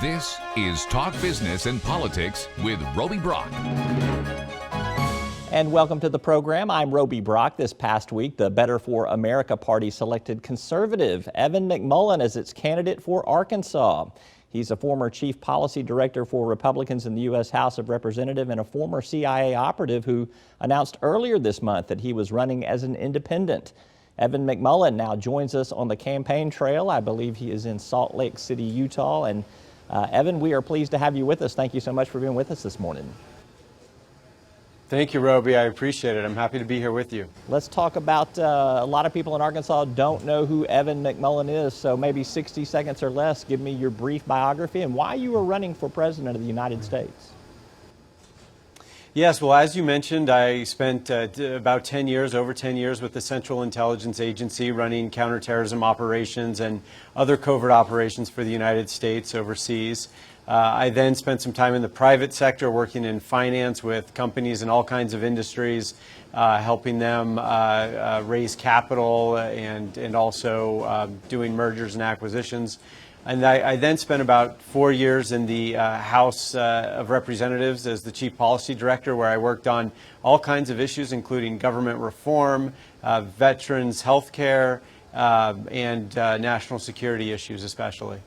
This is Talk Business and Politics with Roby Brock. And welcome to the program. I'm Roby Brock. This past week, the Better for America Party selected conservative Evan McMullin as its candidate for Arkansas. He's a former chief policy director for Republicans in the U.S. House of Representatives and a former CIA operative who announced earlier this month that he was running as an independent. Evan McMullin now joins us on the campaign trail. I believe he is in Salt Lake City, Utah. And Evan, we are pleased to have you with us. Thank you so much for being with us this morning. Thank you, Roby. I appreciate it. I'm happy to be here with you. Let's talk about a lot of people in Arkansas don't know who Evan McMullin is, so maybe 60 seconds or less, give me your brief biography and why you are running for president of the United States. Yes, well, as you mentioned, I spent about 10 years, over 10 years with the Central Intelligence Agency running counterterrorism operations and other covert operations for the United States overseas. I then spent some time in the private sector working in finance with companies in all kinds of industries, helping them raise capital and also doing mergers and acquisitions. And I then spent about 4 years in the House of Representatives as the Chief Policy Director, where I worked on all kinds of issues, including government reform, veterans health care, and national security issues especially.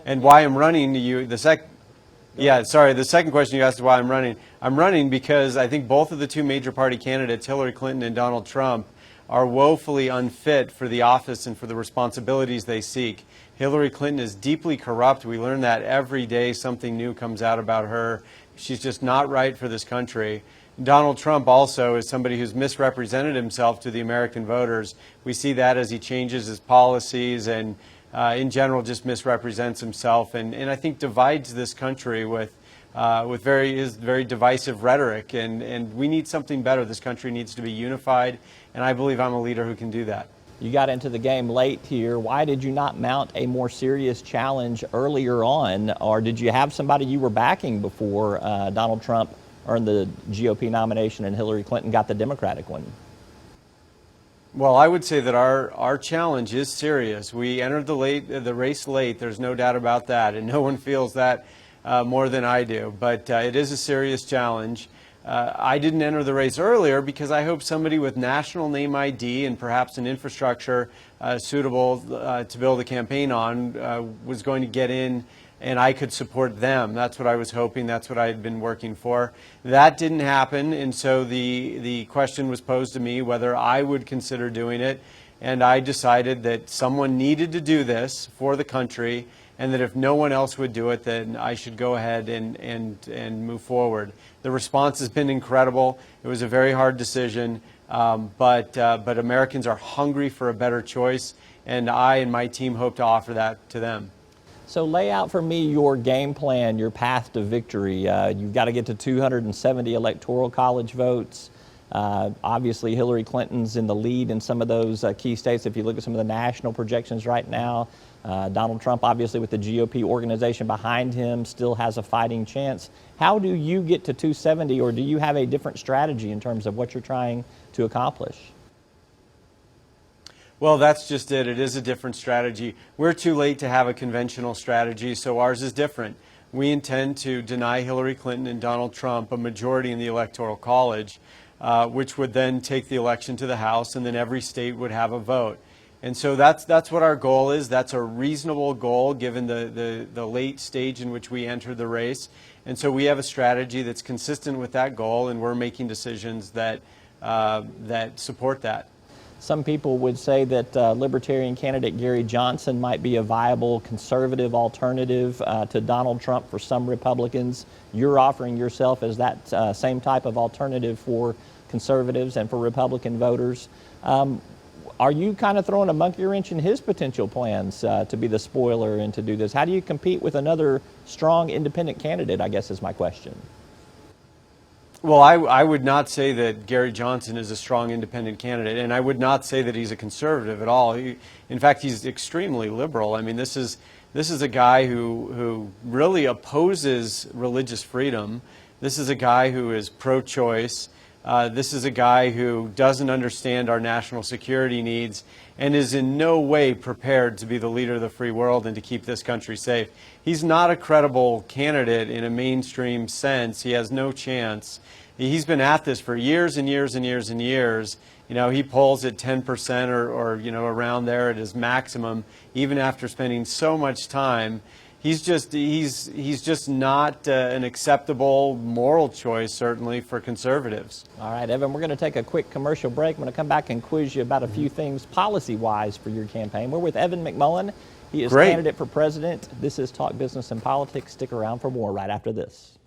And why I'm running, the second question you asked is why I'm running. I'm running because I think both of the two major party candidates, Hillary Clinton and Donald Trump, are woefully unfit for the office and for the responsibilities they seek. Hillary Clinton is deeply corrupt. We learn that every day something new comes out about her. She's just not right for this country. Donald Trump also is somebody who's misrepresented himself to the American voters. We see that as he changes his policies and in general just misrepresents himself and I think divides this country with very divisive rhetoric, and we need something better. This country needs to be unified, and I believe I'm a leader who can do that. You got into the game late here. Why did you not mount a more serious challenge earlier on, or did you have somebody you were backing before Donald Trump earned the GOP nomination and Hillary Clinton got the Democratic one? Well, I would say that our challenge is serious. We entered the race late. There's no doubt about that, and no one feels that more than I do. But it is a serious challenge. I didn't enter the race earlier because I hoped somebody with national name ID and perhaps an infrastructure suitable to build a campaign on was going to get in and I could support them. That's what I was hoping. That's what I had been working for. That didn't happen, and so the question was posed to me whether I would consider doing it, and I decided that someone needed to do this for the country, and that if no one else would do it, then I should go ahead and move forward. The response has been incredible. It was a very hard decision, but Americans are hungry for a better choice, and I and my team hope to offer that to them. So lay out for me your game plan, your path to victory. You've got to get to 270 electoral college votes. Obviously, Hillary Clinton's in the lead in some of those key states. If you look at some of the national projections right now, Donald Trump, obviously with the GOP organization behind him, still has a fighting chance. How do you get to 270, or do you have a different strategy in terms of what you're trying to accomplish? Well, that's just it. It is a different strategy. We're too late to have a conventional strategy, so ours is different. We intend to deny Hillary Clinton and Donald Trump a majority in the Electoral College, which would then take the election to the House, and then every state would have a vote. And so that's what our goal is. That's a reasonable goal given the late stage in which we entered the race. And so we have a strategy that's consistent with that goal, and we're making decisions that support that. Some people would say that Libertarian candidate Gary Johnson might be a viable conservative alternative to Donald Trump for some Republicans. You're offering yourself as that same type of alternative for conservatives and for Republican voters. Are you kind of throwing a monkey wrench in his potential plans to be the spoiler and to do this? How do you compete with another strong independent candidate, I guess is my question. Well, I would not say that Gary Johnson is a strong independent candidate, and I would not say that he's a conservative at all. In fact, he's extremely liberal. I mean, this is a guy who really opposes religious freedom. This is a guy who is pro-choice. This is a guy who doesn't understand our national security needs and is in no way prepared to be the leader of the free world and to keep this country safe. He's not a credible candidate in a mainstream sense. He has no chance. He's been at this for years and years and years and years. You know, he polls at 10% or you know, around there at his maximum, even after spending so much time. He's just not an acceptable moral choice, certainly, for conservatives. All right, Evan, we're going to take a quick commercial break. I'm going to come back and quiz you about a few things policy-wise for your campaign. We're with Evan McMullin. He is candidate for president. This is Talk Business and Politics. Stick around for more right after this.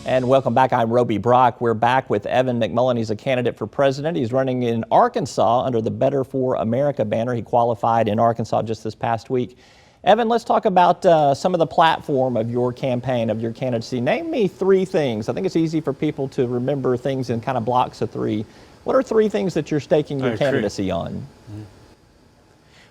And welcome back. I'm Roby Brock. We're back with Evan McMullin. He's a candidate for president. He's running in Arkansas under the Better for America banner. He qualified in Arkansas just this past week. Evan, let's talk about some of the platform of your campaign, of your candidacy. Name me three things. I think it's easy for people to remember things in kind of blocks of three. What are three things that you're staking your candidacy on?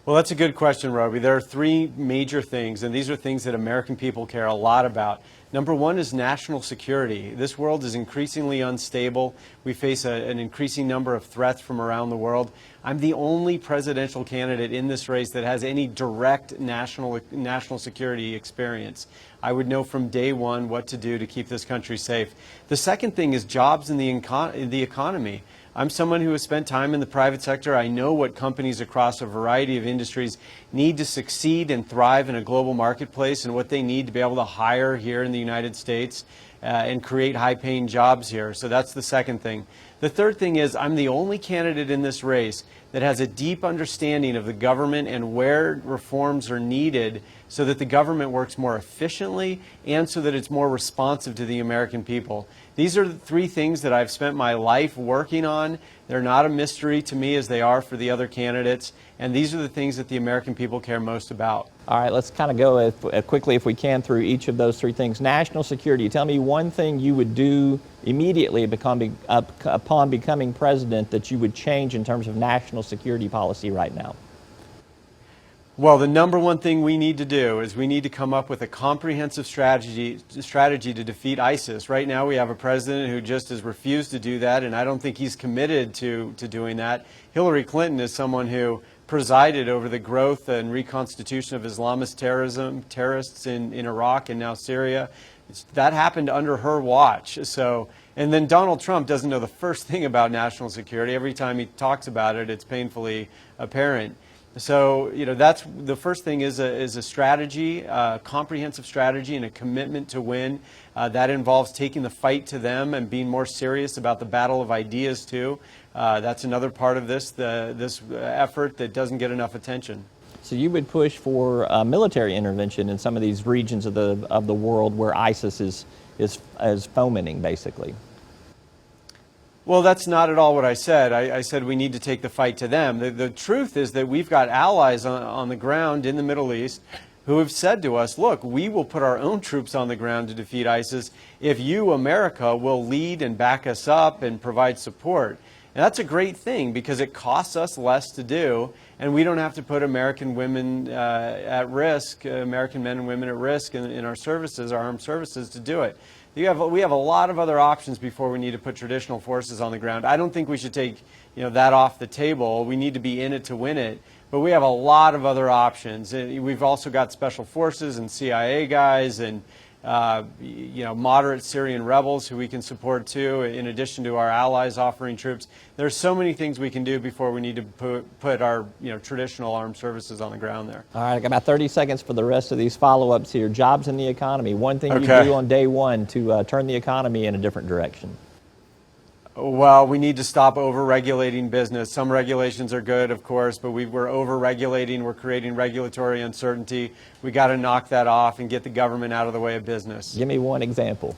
Well, that's a good question, Roby. There are three major things, and these are things that American people care a lot about. Number one is national security. This world is increasingly unstable. We face an increasing number of threats from around the world. I'm the only presidential candidate in this race that has any direct national security experience. I would know from day one what to do to keep this country safe. The second thing is jobs in the economy. I'm someone who has spent time in the private sector. I know what companies across a variety of industries need to succeed and thrive in a global marketplace and what they need to be able to hire here in the United States and create high-paying jobs here. So that's the second thing. The third thing is I'm the only candidate in this race that has a deep understanding of the government and where reforms are needed so that the government works more efficiently and so that it's more responsive to the American people. These are the three things that I've spent my life working on. They're not a mystery to me as they are for the other candidates, and these are the things that the American people care most about. All right, let's kind of go quickly, if we can, through each of those three things. National security. Tell me one thing you would do immediately upon becoming president that you would change in terms of national security policy right now. Well, the number one thing we need to do is we need to come up with a comprehensive strategy to defeat ISIS. Right now we have a president who just has refused to do that, and I don't think he's committed to doing that. Hillary Clinton is someone who presided over the growth and reconstitution of Islamist terrorists in Iraq and now Syria. That happened under her watch. And then Donald Trump doesn't know the first thing about national security. Every time he talks about it, it's painfully apparent. So, you know, that's the first thing is a strategy, a comprehensive strategy and a commitment to win. That involves taking the fight to them and being more serious about the battle of ideas, too. That's another part of this effort that doesn't get enough attention. So you would push for military intervention in some of these regions of the world where ISIS is fomenting, basically. Well, that's not at all what I said. I said we need to take the fight to them. The truth is that we've got allies on the ground in the Middle East who have said to us, look, we will put our own troops on the ground to defeat ISIS if you, America, will lead and back us up and provide support. And that's a great thing because it costs us less to do, and we don't have to put American women at risk, American men and women at risk in our services, our armed services, to do it. We have a lot of other options before we need to put traditional forces on the ground. I don't think we should take that off the table. We need to be in it to win it. But we have a lot of other options. We've also got special forces and CIA guys and moderate Syrian rebels who we can support too, in addition to our allies offering troops. There's so many things we can do before we need to put our traditional armed services on the ground there. All right, I got about 30 seconds for the rest of these follow-ups here. Jobs in the economy. One thing you do on day one to turn the economy in a different direction. Well, we need to stop over-regulating business. Some regulations are good, of course, but we're over-regulating. We're creating regulatory uncertainty. We got to knock that off and get the government out of the way of business. Give me one example.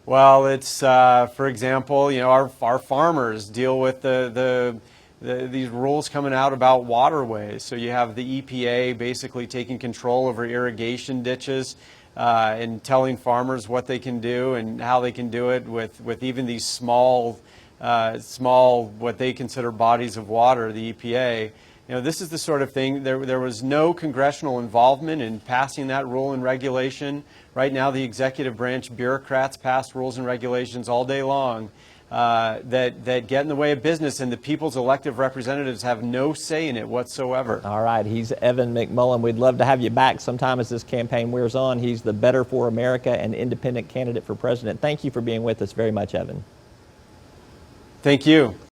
Well, it's, for example, our farmers deal with these rules coming out about waterways. So you have the EPA basically taking control over irrigation ditches. and telling farmers what they can do and how they can do it with even these small, what they consider bodies of water, the EPA. You know, this is the sort of thing, there was no congressional involvement in passing that rule and regulation. Right now, the executive branch bureaucrats pass rules and regulations all day long that get in the way of business, and the people's elected representatives have no say in it whatsoever. All right, he's Evan McMullin. We'd love to have you back sometime as this campaign wears on. He's the Better for America and independent candidate for president. Thank you for being with us very much, Evan. Thank you.